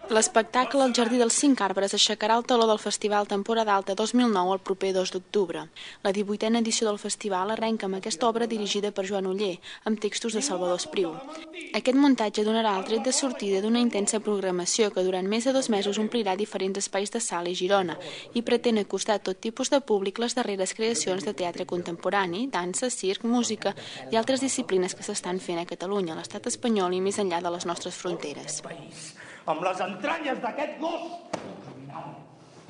L'espectacle al Jardí dels Cinc Arbres aixecarà el teló del Festival Temporada Alta 2009 el proper 2 d'octubre. La 18a edició del festival arrenca amb aquesta obra dirigida per Joan Oller, amb textos de Salvador Espriu. Aquest muntatge donarà el tret de sortida d'una intensa programació que durant més de 2 mesos omplirà diferents espais de Sala i Girona i pretén acostar a tot tipus de públic les darreres creacions de teatre contemporani, dansa, circ, música i altres disciplines que s'estan fent a Catalunya, a l'estat espanyol i més enllà de les nostres fronteres. Amb les entranyes d'aquest gos criminal.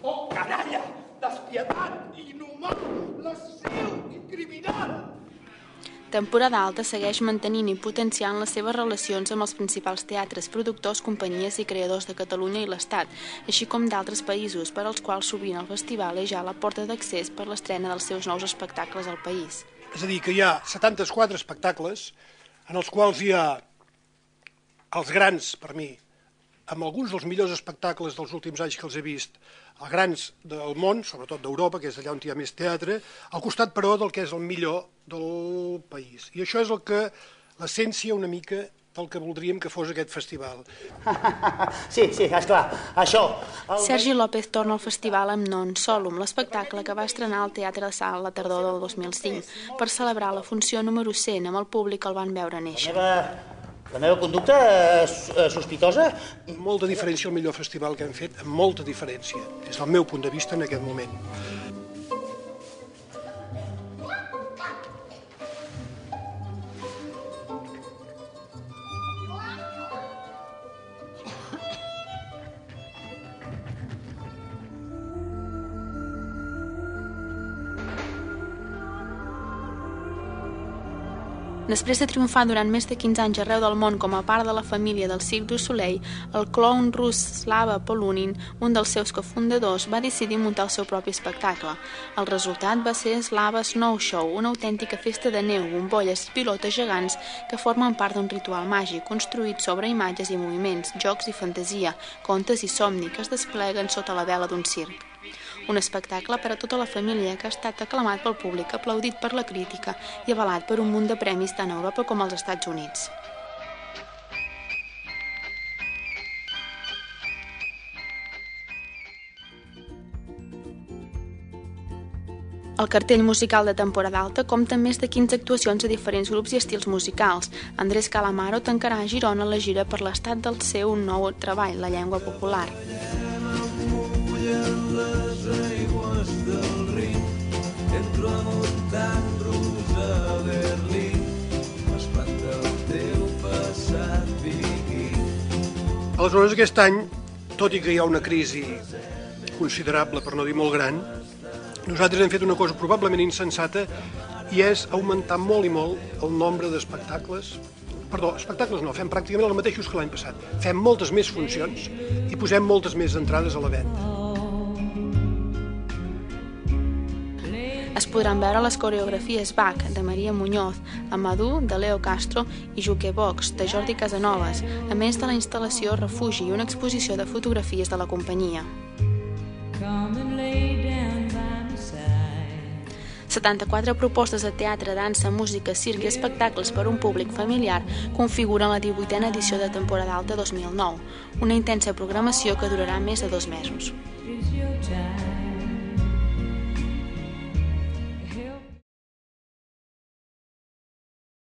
Oh, canalla, despietat, inhumà, lasciu i criminal. Temporada Alta segueix mantenint i potenciant les seves relacions amb els principals teatres, productors, companyies i creadors de Catalunya i l'Estat, així com d'altres països, per als quals sovint el festival és ja la porta d'accés per l'estrena dels seus nous espectacles al país. És a dir, que hi ha 74 espectacles en els quals hi ha els grans, per mi, amb alguns dels millors espectacles dels últims anys que els he vist, els grans del món, sobretot d'Europa, que és allà on hi ha més teatre, al costat, però, del que és el millor del país. I això és l'essència una mica del que voldríem que fos aquest festival. Sí, esclar, això. Sergi López torna al festival amb Non Solum, l'espectacle que va estrenar al Teatre de Sala la tardor del 2005, per celebrar la funció número 100 amb el públic que el van veure néixer. La meva conducta sospitosa? Molta diferència al millor festival que hem fet, amb molta diferència, des del meu punt de vista en aquest moment. Després de triomfar durant més de 15 anys arreu del món com a part de la família del Cirque du Soleil, el clown rus Slava Polunin, un dels seus cofundadors, va decidir muntar el seu propi espectacle. El resultat va ser Slava Snow Show, una autèntica festa de neu, bombolles i pilotes gegants que formen part d'un ritual màgic construït sobre imatges i moviments, jocs i fantasia, contes i somni que es despleguen sota la vela d'un circ. Un espectacle per a tota la família que ha estat aclamat pel públic, aplaudit per la crítica i avalat per un munt de premis tant a Europa com als Estats Units. El cartell musical de Temporada Alta compta amb més de 15 actuacions a diferents grups i estils musicals. Andrés Calamaro tancarà a Girona la gira per l'estat del seu nou treball, La llengua popular. Les aigües del Rin, entro amuntant-nos a Berlín, m'espanta el teu passat viking. Aleshores, aquest any, tot i que hi ha una crisi considerable, per no dir molt gran, nosaltres hem fet una cosa probablement insensata i és augmentar molt i molt el nombre d'espectacles. Perdó, espectacles no, fem pràcticament els mateixos que l'any passat. Fem moltes més funcions i posem moltes més entrades a la venda. Es podran veure les coreografies Bach, de Maria Muñoz, Amadou, de Leo Castro, i Jukebox, de Jordi Casanovas, a més de la instal·lació Refugi i una exposició de fotografies de la companyia. 74 propostes de teatre, dansa, música, circ i espectacles per a un públic familiar configuren la 18a edició de Temporada Alta 2009, una intensa programació que durarà més de 2 mesos.